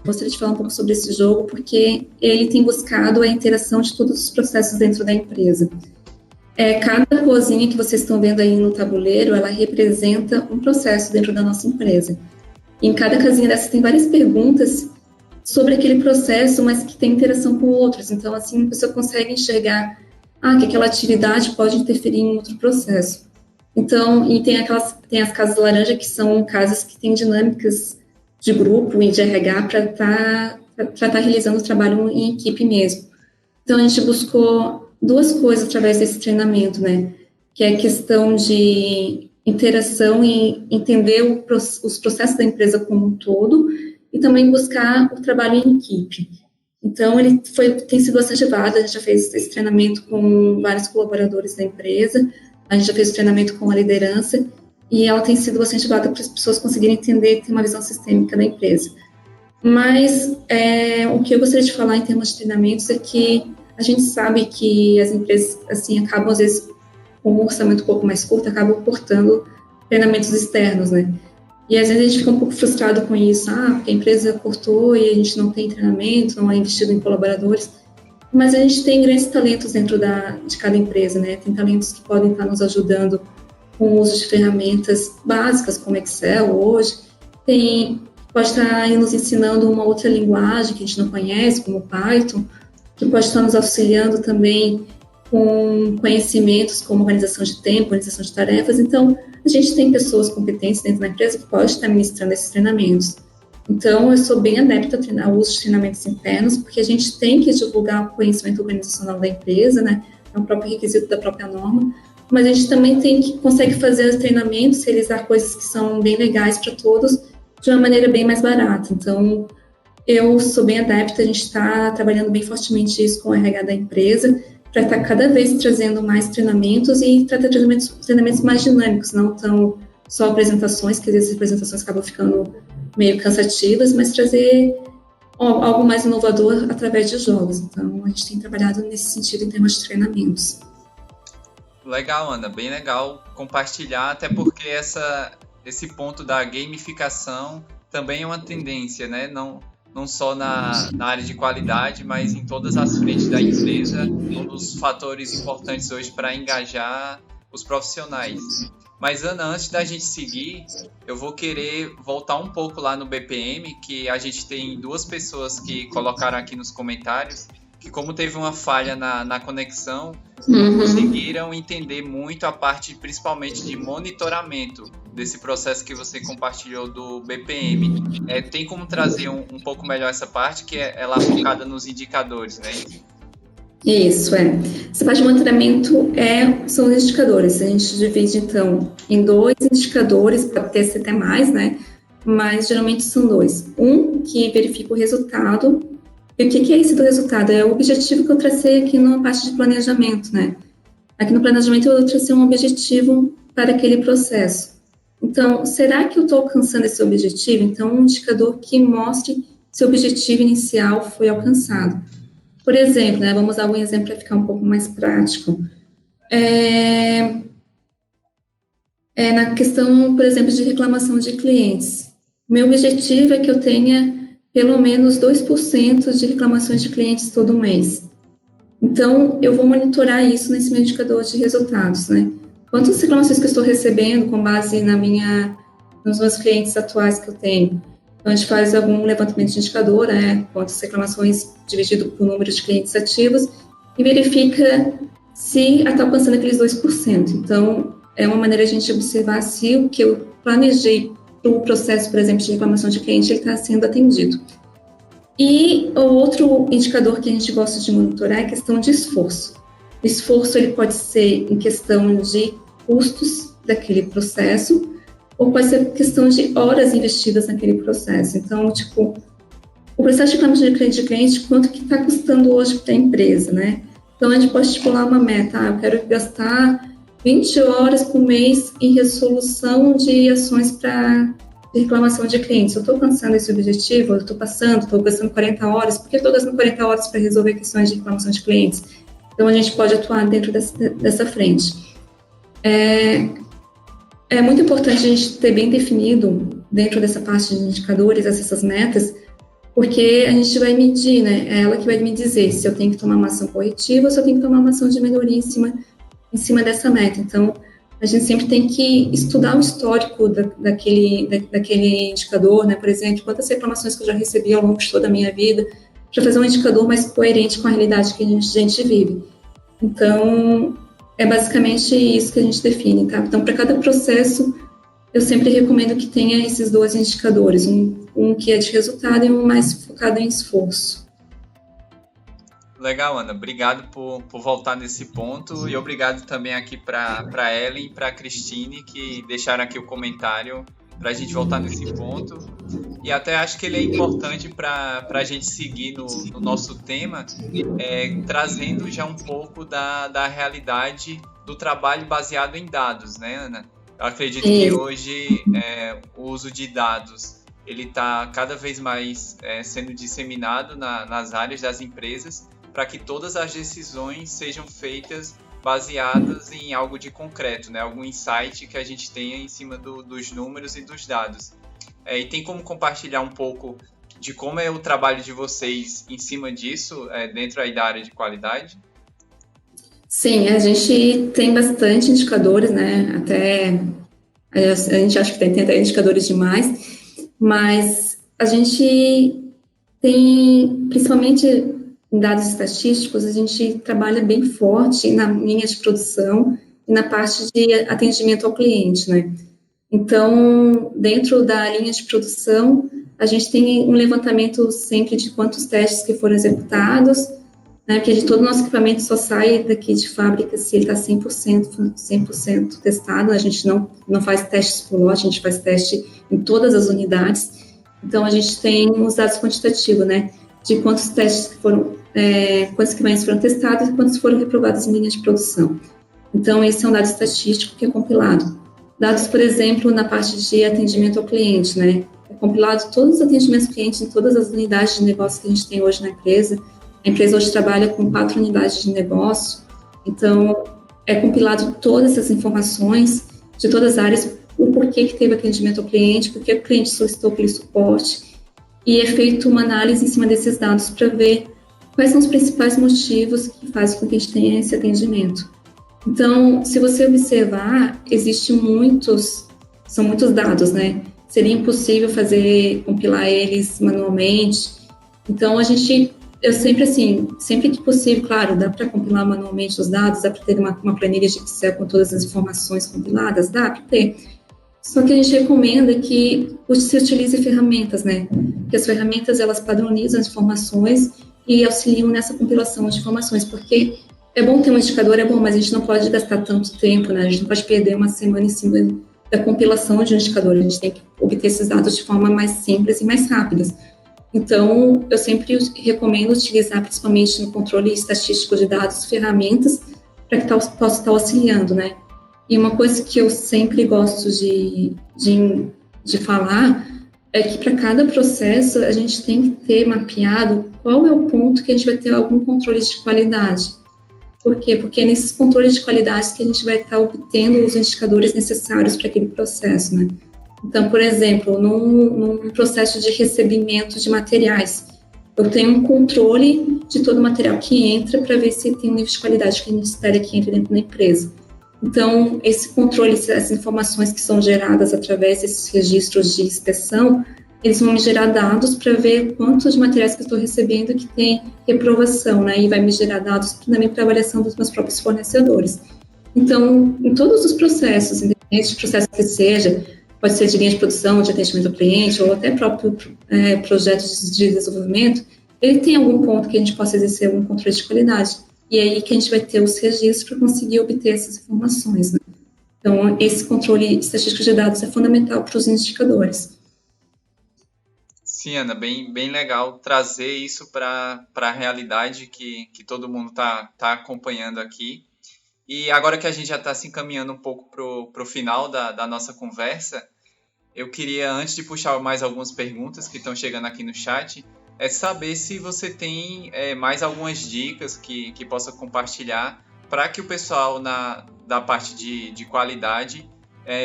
Gostaria de falar um pouco sobre esse jogo, porque ele tem buscado a interação de todos os processos dentro da empresa. Cada coisinha que vocês estão vendo aí no tabuleiro, ela representa um processo dentro da nossa empresa. E em cada casinha dessa tem várias perguntas sobre aquele processo, mas que tem interação com outros. Então, assim, a pessoa consegue enxergar que aquela atividade pode interferir em outro processo. Então, e tem as casas laranja, que são casas que têm dinâmicas de grupo e de RH para estar realizando o trabalho em equipe mesmo. Então, a gente buscou duas coisas através desse treinamento, né? Que é a questão de interação e entender os processos da empresa como um todo e também buscar o trabalho em equipe. Então, ele tem sido bastante válido, a gente já fez esse treinamento com vários colaboradores da empresa, a gente já fez o treinamento com a liderança, e ela tem sido bastante válida para as pessoas conseguirem entender e ter uma visão sistêmica da empresa. Mas o que eu gostaria de falar em termos de treinamentos é que a gente sabe que as empresas assim, acabam, às vezes, com um orçamento um pouco mais curto, acabam cortando treinamentos externos, né? E às vezes a gente fica um pouco frustrado com isso, porque a empresa cortou e a gente não tem treinamento, não é investido em colaboradores. Mas a gente tem grandes talentos dentro de cada empresa, né? Tem talentos que podem estar nos ajudando com o uso de ferramentas básicas, como Excel hoje, pode estar nos ensinando uma outra linguagem que a gente não conhece, como Python, que pode estar nos auxiliando também com conhecimentos como organização de tempo, organização de tarefas. Então, a gente tem pessoas competentes dentro da empresa que podem estar ministrando esses treinamentos. Então, eu sou bem adepta ao uso de treinamentos internos, porque a gente tem que divulgar o conhecimento organizacional da empresa, né? É um próprio requisito da própria norma, mas a gente também consegue fazer os treinamentos, realizar coisas que são bem legais para todos, de uma maneira bem mais barata. Então, eu sou bem adepta, a gente está trabalhando bem fortemente isso com o RH da empresa, para estar cada vez trazendo mais treinamentos e tratar treinamentos mais dinâmicos, não tão só apresentações, que às vezes as apresentações acabam ficando meio cansativas, mas trazer algo mais inovador através de jogos. Então, a gente tem trabalhado nesse sentido em termos de treinamentos. Legal, Ana, bem legal compartilhar, até porque esse ponto da gamificação também é uma tendência, né? Não só na área de qualidade, mas em todas as frentes da empresa, um dos fatores importantes hoje para engajar os profissionais. Mas, Ana, antes da gente seguir, eu vou querer voltar um pouco lá no BPM, que a gente tem duas pessoas que colocaram aqui nos comentários, que como teve uma falha na conexão, não conseguiram entender muito a parte, principalmente, de monitoramento desse processo que você compartilhou do BPM. Tem como trazer um pouco melhor essa parte, que é ela focada nos indicadores, né? Isso, é. Essa parte de monitoramento são os indicadores. A gente divide, então, em 2 indicadores, pode ter até mais, né? Mas geralmente são 2. Um que verifica o resultado. E o que é esse do resultado? É o objetivo que eu tracei aqui na parte de planejamento, né? Aqui no planejamento eu tracei um objetivo para aquele processo. Então, será que eu estou alcançando esse objetivo? Então, um indicador que mostre se o objetivo inicial foi alcançado. Por exemplo, né, vamos dar um exemplo para ficar um pouco mais prático. Na questão, por exemplo, de reclamação de clientes. Meu objetivo é que eu tenha pelo menos 2% de reclamações de clientes todo mês. Então, eu vou monitorar isso nesse meu indicador de resultados, né? Quantas reclamações que eu estou recebendo com base nos meus clientes atuais que eu tenho? Então, a gente faz algum levantamento de indicador, né? Quantas reclamações dividido por número de clientes ativos e verifica se está alcançando aqueles 2%. Então, é uma maneira de a gente observar se o que eu planejei para o processo, por exemplo, de reclamação de cliente, ele está sendo atendido. E o outro indicador que a gente gosta de monitorar é a questão de esforço. O esforço ele pode ser em questão de custos daquele processo, ou pode ser questão de horas investidas naquele processo. Então, tipo, o processo de reclamação de cliente, quanto que está custando hoje para a empresa, né? Então, a gente pode estipular uma meta. Eu quero gastar 20 horas por mês em resolução de ações para reclamação de clientes. Eu estou alcançando esse objetivo? Eu estou gastando 40 horas. Por que eu estou gastando 40 horas para resolver questões de reclamação de clientes? Então, a gente pode atuar dentro dessa frente. É muito importante a gente ter bem definido, dentro dessa parte de indicadores, essas metas, porque a gente vai medir, né? É ela que vai me dizer se eu tenho que tomar uma ação corretiva ou se eu tenho que tomar uma ação de melhoria em cima dessa meta. Então, a gente sempre tem que estudar o histórico daquele indicador, né? Por exemplo, quantas reclamações que eu já recebi ao longo de toda a minha vida, para fazer um indicador mais coerente com a realidade que a gente vive. Então, é basicamente isso que a gente define, tá? Então, para cada processo, eu sempre recomendo que tenha esses 2 indicadores, um que é de resultado e um mais focado em esforço. Legal, Ana. Obrigado por voltar nesse ponto e obrigado também aqui para Ellen e para Cristine que deixaram aqui o comentário para a gente voltar nesse ponto. E até acho que ele é importante para a gente seguir no nosso tema, trazendo já um pouco da realidade do trabalho baseado em dados, né, Ana? Eu acredito que hoje o uso de dados ele está cada vez mais sendo disseminado nas áreas das empresas para que todas as decisões sejam feitas baseadas em algo de concreto, né? Algum insight que a gente tenha em cima dos números e dos dados. E tem como compartilhar um pouco de como é o trabalho de vocês em cima disso, dentro aí da área de qualidade? Sim, a gente tem bastante indicadores, né? Até a gente acha que tem até indicadores demais, mas a gente tem, principalmente em dados estatísticos, a gente trabalha bem forte na linha de produção e na parte de atendimento ao cliente, né? Então, dentro da linha de produção, a gente tem um levantamento sempre de quantos testes que foram executados, né? Porque de todo o nosso equipamento só sai daqui de fábrica se ele está 100% testado. A gente não faz testes por lote, a gente faz teste em todas as unidades. Então, a gente tem os dados quantitativos, né? De quantos testes que foram, quantos equipamentos foram testados e quantos foram reprovados em linha de produção. Então, esse é um dado estatístico que é compilado. Dados, por exemplo, na parte de atendimento ao cliente, né? É compilado todos os atendimentos ao cliente em todas as unidades de negócio que a gente tem hoje na empresa. A empresa hoje trabalha com 4 unidades de negócio, então é compilado todas essas informações de todas as áreas, o porquê que teve atendimento ao cliente, por que o cliente solicitou aquele suporte, e é feita uma análise em cima desses dados para ver quais são os principais motivos que fazem com que a gente tenha esse atendimento. Então, se você observar, são muitos dados, né? Seria impossível compilar eles manualmente. Então, eu sempre que possível, claro, dá para compilar manualmente os dados, dá para ter uma planilha de Excel com todas as informações compiladas, dá para ter. Só que a gente recomenda que se utilize ferramentas, né? Que as ferramentas, elas padronizam as informações e auxiliam nessa compilação de informações, porque é bom ter um indicador, é bom, mas a gente não pode gastar tanto tempo, né? A gente não pode perder uma semana em cima da compilação de um indicador, a gente tem que obter esses dados de forma mais simples e mais rápida. Então, eu sempre recomendo utilizar, principalmente no controle estatístico de dados, ferramentas para que possa estar auxiliando, né? E uma coisa que eu sempre gosto de falar é que para cada processo a gente tem que ter mapeado qual é o ponto que a gente vai ter algum controle de qualidade. Por quê? Porque é nesses controles de qualidade que a gente vai estar obtendo os indicadores necessários para aquele processo, né? Então, por exemplo, num processo de recebimento de materiais, eu tenho um controle de todo o material que entra para ver se tem um nível de qualidade que a gente espera que entre dentro da empresa. Então, esse controle, essas informações que são geradas através desses registros de inspeção, eles vão me gerar dados para ver quantos materiais que eu estou recebendo que tem reprovação, né? E vai me gerar dados também para avaliação dos meus próprios fornecedores. Então, em todos os processos, independente de processo que seja, pode ser de linha de produção, de atendimento ao cliente, ou até próprio projeto de desenvolvimento, ele tem algum ponto que a gente possa exercer algum controle de qualidade. E é aí que a gente vai ter os registros para conseguir obter essas informações, né? Então, esse controle estatístico de dados é fundamental para os indicadores. Sim, Ana, bem legal trazer isso para a realidade que todo mundo tá acompanhando aqui. E agora que a gente já está se encaminhando um pouco para o final da nossa conversa, eu queria, antes de puxar mais algumas perguntas que estão chegando aqui no chat, saber se você tem mais algumas dicas que possa compartilhar para que o pessoal da parte de qualidade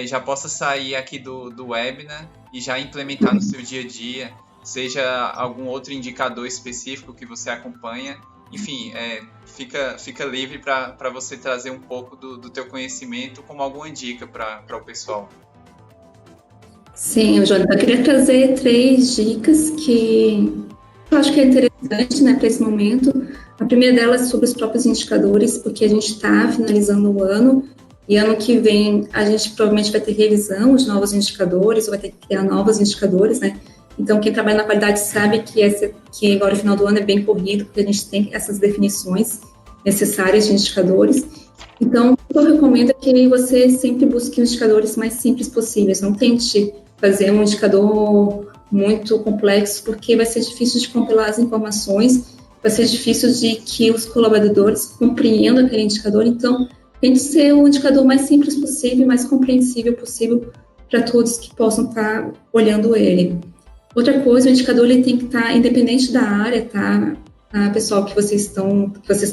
já possa sair aqui do webinar e já implementar no seu dia a dia, seja algum outro indicador específico que você acompanha. Enfim, fica livre para você trazer um pouco do teu conhecimento como alguma dica para o pessoal. Sim, Jonathan, eu queria trazer 3 dicas que eu acho que é interessante, né, para esse momento. A primeira delas é sobre os próprios indicadores, porque a gente está finalizando o ano, e ano que vem a gente provavelmente vai ter revisão de novos indicadores, ou vai ter que criar novos indicadores, né? Então, quem trabalha na qualidade sabe que agora o final do ano é bem corrido, porque a gente tem essas definições necessárias de indicadores. Então, o que eu recomendo é que você sempre busque indicadores mais simples possíveis. Não tente fazer um indicador muito complexo, porque vai ser difícil de compilar as informações, vai ser difícil de que os colaboradores compreendam aquele indicador. Então, tente ser o indicador mais simples possível, mais compreensível possível para todos que possam estar olhando ele. Outra coisa, o indicador ele tem que estar independente da área, tá? Pessoal que vocês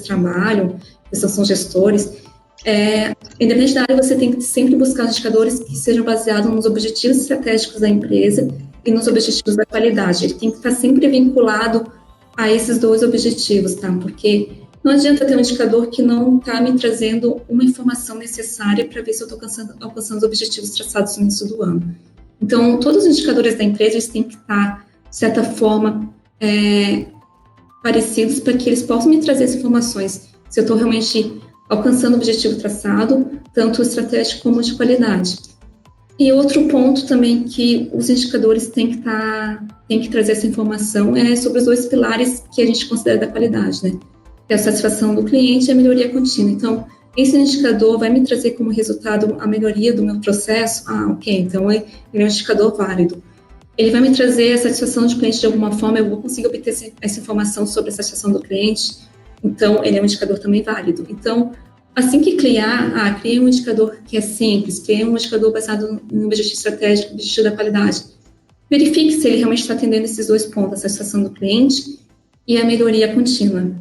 trabalham, que são gestores, independente da área, você tem que sempre buscar os indicadores que sejam baseados nos objetivos estratégicos da empresa e nos objetivos da qualidade. Ele tem que estar sempre vinculado a esses 2 objetivos, tá? Porque não adianta ter um indicador que não está me trazendo uma informação necessária para ver se eu estou alcançando os objetivos traçados no início do ano. Então, todos os indicadores da empresa eles têm que estar, de certa forma, parecidos para que eles possam me trazer as informações. Se eu estou realmente alcançando o objetivo traçado, tanto estratégico como de qualidade. E outro ponto também que os indicadores têm que trazer essa informação é sobre os 2 pilares que a gente considera da qualidade, né? Que é a satisfação do cliente e a melhoria contínua. Então, esse indicador vai me trazer como resultado a melhoria do meu processo? Ok, então ele é um indicador válido. Ele vai me trazer a satisfação do cliente de alguma forma, eu vou conseguir obter essa informação sobre a satisfação do cliente, então ele é um indicador também válido. Então, assim que crie um indicador que é simples, crie um indicador baseado no objetivo estratégico, no objetivo da qualidade. Verifique se ele realmente está atendendo esses 2 pontos, a satisfação do cliente e a melhoria contínua.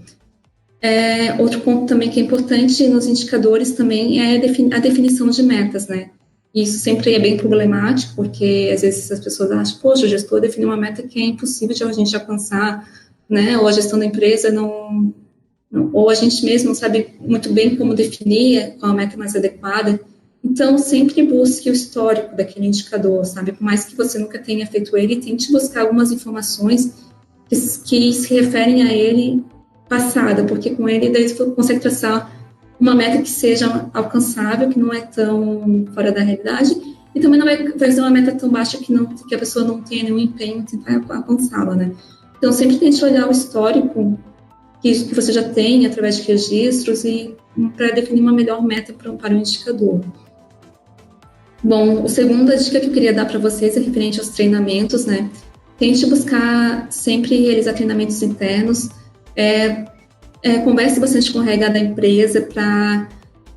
Outro ponto também que é importante nos indicadores também é a definição de metas, né? Isso sempre é bem problemático, porque às vezes as pessoas acham, poxa, o gestor definiu uma meta que é impossível de a gente alcançar, né? Ou a gestão da empresa ou a gente mesmo não sabe muito bem como definir qual a meta mais adequada. Então, sempre busque o histórico daquele indicador, sabe? Por mais que você nunca tenha feito ele, tente buscar algumas informações que se referem a ele passada, porque com ele daí você consegue traçar uma meta que seja alcançável, que não é tão fora da realidade, e também não vai ser uma meta tão baixa que a pessoa não tenha nenhum empenho em tentar alcançá-la, né? Então, sempre tente olhar o histórico que você já tem através de registros e para definir uma melhor meta para o indicador. Bom, a segunda dica que eu queria dar para vocês é referente aos treinamentos, né? Tente buscar sempre realizar treinamentos internos, converse bastante com o RH da empresa para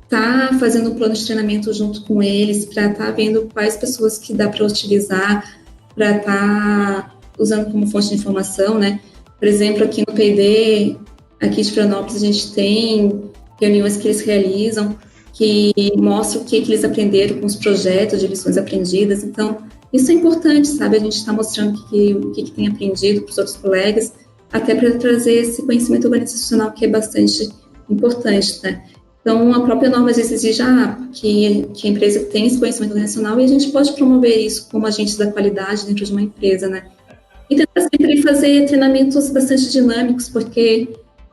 estar fazendo um plano de treinamento junto com eles, para estar vendo quais pessoas que dá para utilizar, para estar usando como fonte de informação, né? Por exemplo, aqui no PD, aqui de Florianópolis, a gente tem reuniões que eles realizam que mostram o que eles aprenderam com os projetos de lições aprendidas. Então, isso é importante, sabe? A gente está mostrando o que tem aprendido para os outros colegas, até para trazer esse conhecimento organizacional que é bastante importante, né? Então, a própria norma exige que a empresa tem esse conhecimento organizacional e a gente pode promover isso como agentes da qualidade dentro de uma empresa, né? E tentar sempre fazer treinamentos bastante dinâmicos, porque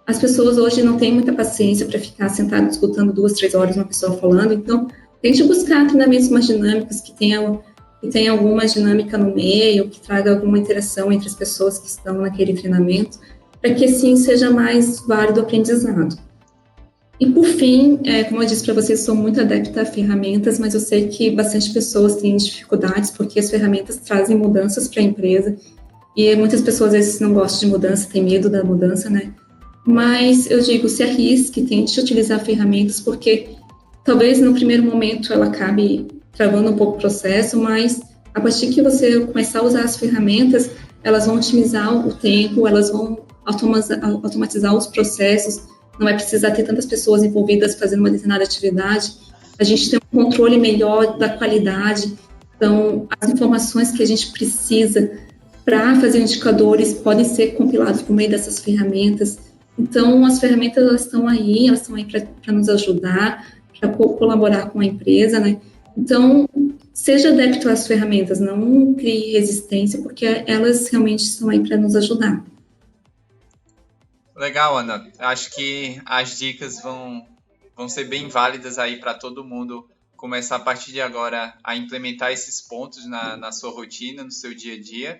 as pessoas hoje não têm muita paciência para ficar sentado escutando 2, 3 horas uma pessoa falando. Então, tente buscar treinamentos mais dinâmicos, que tenha alguma dinâmica no meio, que traga alguma interação entre as pessoas que estão naquele treinamento, para que assim seja mais válido o aprendizado. E por fim, como eu disse para vocês, sou muito adepta a ferramentas, mas eu sei que bastante pessoas têm dificuldades, porque as ferramentas trazem mudanças para a empresa, e muitas pessoas às vezes não gostam de mudança, têm medo da mudança, né? Mas eu digo, se arrisque, tente utilizar ferramentas, porque talvez no primeiro momento ela acabe travando um pouco o processo, mas a partir que você começar a usar as ferramentas, elas vão otimizar o tempo, elas vão automatizar os processos, não vai precisar ter tantas pessoas envolvidas fazendo uma determinada atividade, a gente tem um controle melhor da qualidade, então as informações que a gente precisa para fazer indicadores podem ser compilados por meio dessas ferramentas. Então, as ferramentas elas estão aí para nos ajudar, para colaborar com a empresa, né? Então, seja adepto às ferramentas, não crie resistência, porque elas realmente estão aí para nos ajudar. Legal, Ana. Acho que as dicas vão ser bem válidas aí para todo mundo começar a partir de agora a implementar esses pontos na sua rotina, no seu dia a dia.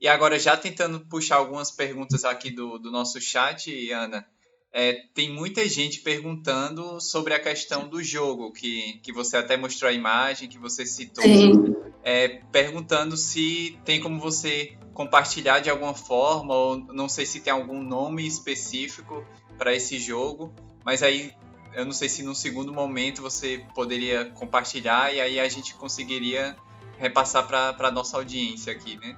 E agora, já tentando puxar algumas perguntas aqui do nosso chat, Ana, tem muita gente perguntando sobre a questão do jogo, que você até mostrou a imagem, que você citou, perguntando se tem como você compartilhar de alguma forma, ou não sei se tem algum nome específico para esse jogo, mas aí eu não sei se no segundo momento você poderia compartilhar e aí a gente conseguiria repassar para a nossa audiência aqui, né?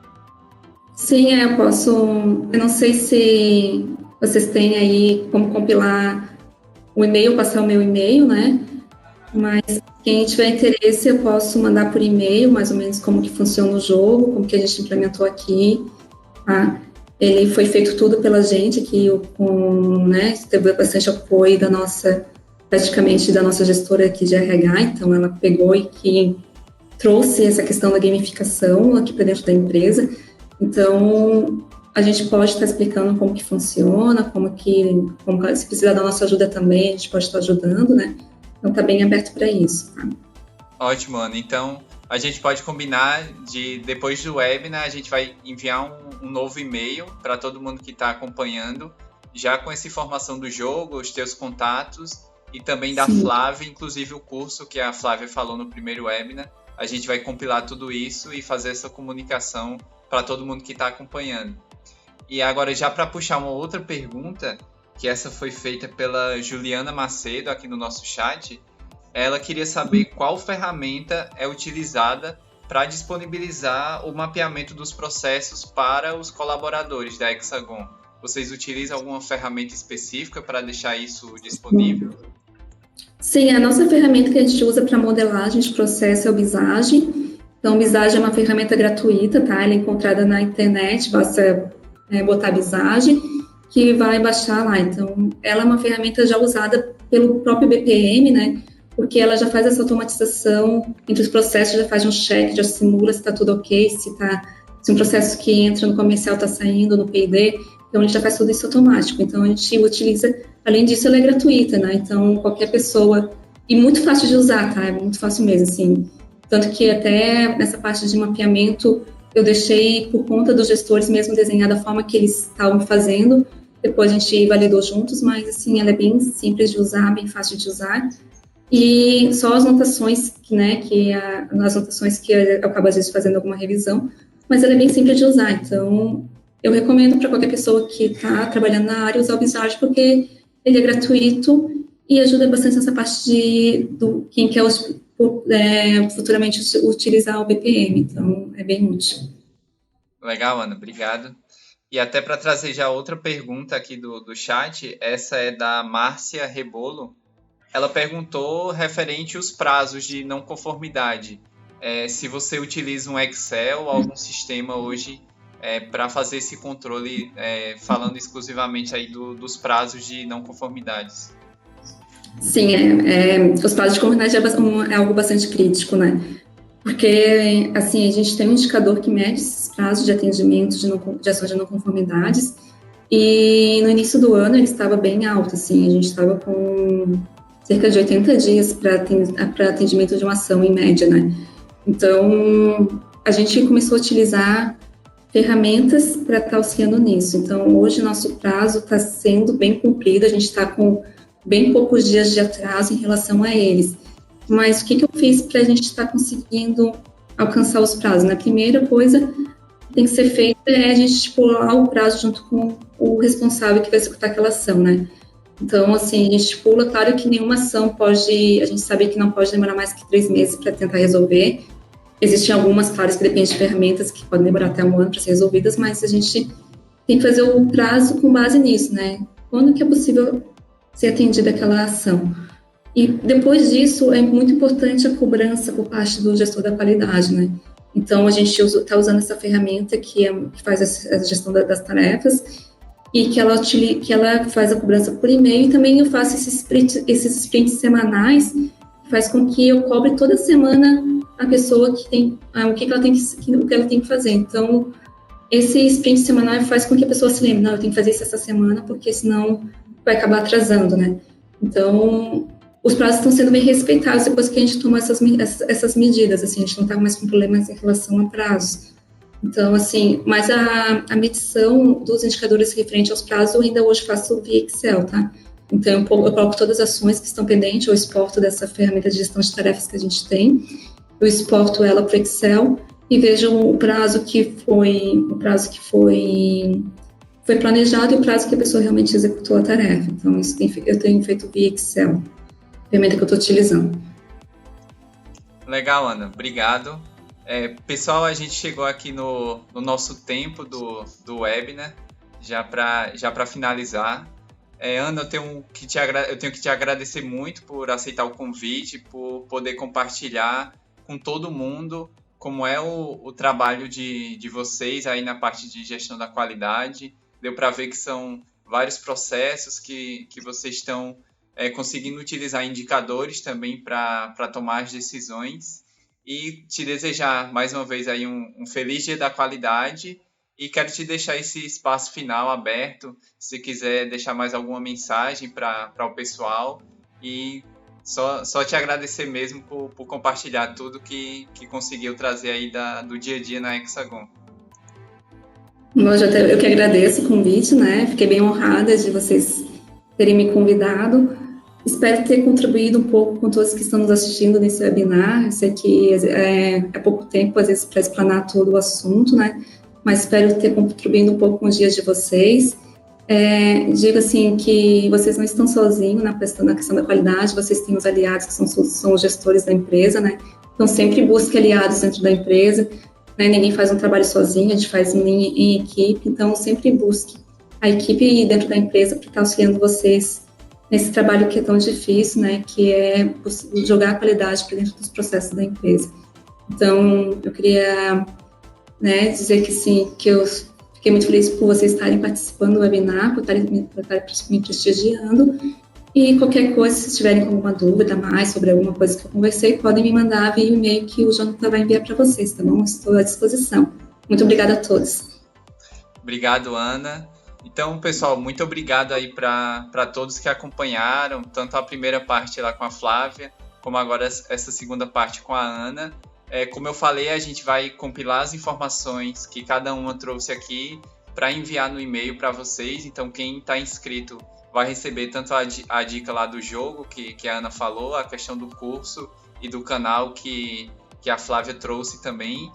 Sim, eu posso. Eu não sei se vocês têm aí como compilar o e-mail, passar o meu e-mail, né? Mas quem tiver interesse, eu posso mandar por e-mail, mais ou menos como que funciona o jogo, como que a gente implementou aqui, tá? Ele foi feito tudo pela gente aqui, né? Teve bastante apoio praticamente da nossa gestora aqui de RH, então ela pegou e que trouxe essa questão da gamificação aqui para dentro da empresa. Então, a gente pode estar explicando como que funciona, como se precisar da nossa ajuda também, a gente pode estar ajudando, né? Então, está bem aberto para isso, tá? Ótimo, Ana. Então, a gente pode combinar depois do webinar, a gente vai enviar um novo e-mail para todo mundo que está acompanhando, já com essa informação do jogo, os teus contatos e também da Flávia, inclusive o curso que a Flávia falou no primeiro webinar. A gente vai compilar tudo isso e fazer essa comunicação para todo mundo que está acompanhando. E agora, já para puxar uma outra pergunta, que essa foi feita pela Juliana Macedo aqui no nosso chat, ela queria saber qual ferramenta é utilizada para disponibilizar o mapeamento dos processos para os colaboradores da Hexagon. Vocês utilizam alguma ferramenta específica para deixar isso disponível? Sim, a nossa ferramenta que a gente usa para modelagem de processo é o Visage. Então, o Visage é uma ferramenta gratuita, tá? Ela é encontrada na internet, basta botar Visage, que vai baixar lá. Então, ela é uma ferramenta já usada pelo próprio BPM, né? Porque ela já faz essa automatização entre os processos, já faz um check, já simula se está tudo ok, se um processo que entra no comercial está saindo no P&D, então ele já faz tudo isso automático. Então, a gente utiliza, além disso, ela é gratuita, né? Então, qualquer pessoa, e muito fácil de usar, tá? É muito fácil mesmo, assim. Tanto que até nessa parte de mapeamento, eu deixei, por conta dos gestores mesmo, desenhar da forma que eles estavam fazendo. depois a gente validou juntos, mas assim, ela é bem simples de usar, bem fácil de usar. E só as notações, as notações que eu acabo às vezes fazendo alguma revisão, mas ela é bem simples de usar. Então, eu recomendo para qualquer pessoa que está trabalhando na área usar o Visage, porque ele é gratuito e ajuda bastante nessa parte do quem quer futuramente utilizar o BPM. Então, é bem útil. Legal, Ana, obrigado. E até para trazer já outra pergunta aqui do chat, essa é da Márcia Rebolo. Ela perguntou referente aos prazos de não conformidade. Se você utiliza um Excel ou algum sistema hoje para fazer esse controle, falando exclusivamente aí dos prazos de não conformidades. Sim, os prazos de conformidade é algo bastante crítico, né? Porque, assim, a gente tem um indicador que mede esses prazos de atendimento de ação de não conformidades, e no início do ano ele estava bem alto, assim, a gente estava com cerca de 80 dias para atendimento de uma ação, em média, né? Então, a gente começou a utilizar ferramentas para estar auxiliando nisso. Então, hoje, nosso prazo está sendo bem cumprido, a gente está com bem poucos dias de atraso em relação a eles. Mas o que eu fiz para a gente estar conseguindo alcançar os prazos? Né? A primeira coisa que tem que ser feita é a gente estipular o prazo junto com o responsável que vai executar aquela ação, né? Então, assim, a gente estipula, claro que nenhuma ação a gente sabe que não pode demorar mais que 3 meses para tentar resolver. Existem algumas, claro, que dependem de ferramentas que podem demorar até 1 ano para ser resolvidas, mas a gente tem que fazer o prazo com base nisso, né? Quando que é possível ser atendida aquela ação? E depois disso, é muito importante a cobrança por parte do gestor da qualidade, né? Então, a gente está usando essa ferramenta que faz a gestão das tarefas e que ela faz a cobrança por e-mail, e também eu faço esses sprints semanais, que faz com que eu cobre toda semana a pessoa que tem o que ela tem que fazer. Então, esse sprint semanal faz com que a pessoa se lembre, não, eu tenho que fazer isso essa semana, porque senão vai acabar atrasando, né? Então, os prazos estão sendo bem respeitados depois que a gente tomou essas medidas, assim, a gente não está mais com problemas em relação a prazos. Então, assim, mas a medição dos indicadores referente aos prazos eu ainda hoje faço via Excel, tá? Então, eu coloco todas as ações que estão pendentes, eu exporto dessa ferramenta de gestão de tarefas que a gente tem, eu exporto ela para o Excel e vejo o prazo que foi planejado e o prazo que a pessoa realmente executou a tarefa. Então, isso eu tenho feito via Excel, a ferramenta que eu estou utilizando. Legal, Ana, obrigado. Pessoal, a gente chegou aqui no nosso tempo do web, né? Já para finalizar. Ana, eu tenho que te agradecer muito por aceitar o convite, por poder compartilhar com todo mundo como é o trabalho de vocês aí na parte de gestão da qualidade. Deu para ver que são vários processos que vocês estão conseguindo utilizar indicadores também para tomar as decisões. E te desejar mais uma vez aí um feliz Dia da Qualidade, e quero te deixar esse espaço final aberto, se quiser deixar mais alguma mensagem para o pessoal, e só te agradecer mesmo por compartilhar tudo que conseguiu trazer aí do dia a dia na Hexagon. Bom, eu que agradeço o convite, né? Fiquei bem honrada de vocês terem me convidado. Espero ter contribuído um pouco com todos que estão nos assistindo nesse webinar. Eu sei que é pouco tempo, às vezes, para explanar todo o assunto, né? Mas espero ter contribuído um pouco com os dias de vocês. Digo assim que vocês não estão sozinhos na questão da qualidade, vocês têm os aliados que são os gestores da empresa, né? Então, sempre busque aliados dentro da empresa, né? Ninguém faz um trabalho sozinho, a gente faz em equipe, então sempre busque a equipe dentro da empresa para estar auxiliando vocês nesse trabalho que é tão difícil, né, que é jogar a qualidade para dentro dos processos da empresa. Então, eu queria, né, dizer que sim, que eu fiquei muito feliz por vocês estarem participando do webinar, por estarem me prestigiando, e qualquer coisa, se tiverem alguma dúvida mais sobre alguma coisa que eu conversei, podem me mandar via e-mail que o Jonathan vai enviar para vocês, tá bom? Estou à disposição. Muito obrigada a todos. Obrigado, Ana. Então, pessoal, muito obrigado aí para todos que acompanharam, tanto a primeira parte lá com a Flávia, como agora essa segunda parte com a Ana. Como eu falei, a gente vai compilar as informações que cada uma trouxe aqui para enviar no e-mail para vocês. Então, quem está inscrito vai receber tanto a dica lá do jogo, que a Ana falou, a questão do curso e do canal que a Flávia trouxe também.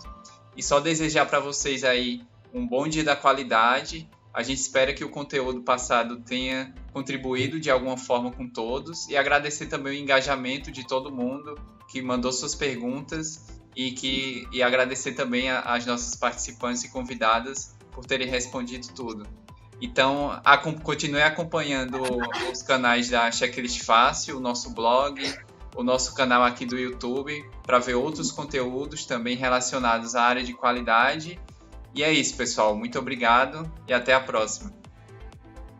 E só desejar para vocês aí um bom dia da qualidade. A gente espera que o conteúdo passado tenha contribuído de alguma forma com todos e agradecer também o engajamento de todo mundo que mandou suas perguntas e agradecer também às nossas participantes e convidadas por terem respondido tudo. Então, continue acompanhando os canais da Checklist Fácil, o nosso blog, o nosso canal aqui do YouTube, para ver outros conteúdos também relacionados à área de qualidade. E é isso, pessoal. Muito obrigado e até a próxima.